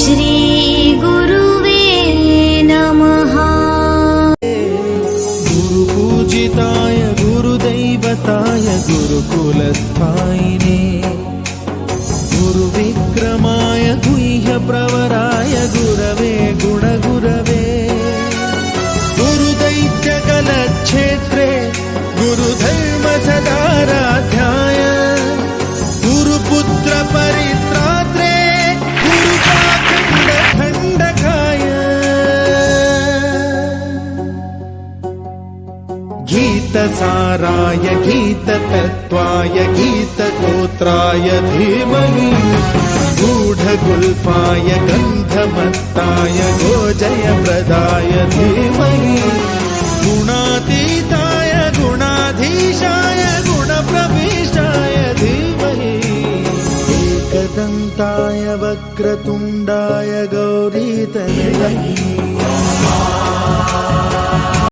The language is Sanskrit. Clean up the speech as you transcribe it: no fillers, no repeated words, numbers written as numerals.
श्रीगुरुवे नमः। गुरुपूजिताय गुरुदैवताय गुरुकुलस्थायिने गुरुविक्रमाय गुह्यप्रवराय गुरवे गुणगुरवे गुरुदैत्यकलक्षेत्रे गुरुधर्मसदाराध्याय गुरुपुत्र परित्रात्रे गुरुपाखण्डखण्डकाय गीतसाराय गीततत्त्वाय गीतगोत्राय धीमहि गूढगुल्फाय गन्धमत्ताय गोजयप्रदाय धीमहि गुणातीताय गुणाधीशाय गुणप्रविष्टाय धीमहि एकदन्ताय वक्रतुण्डाय गौरीतनये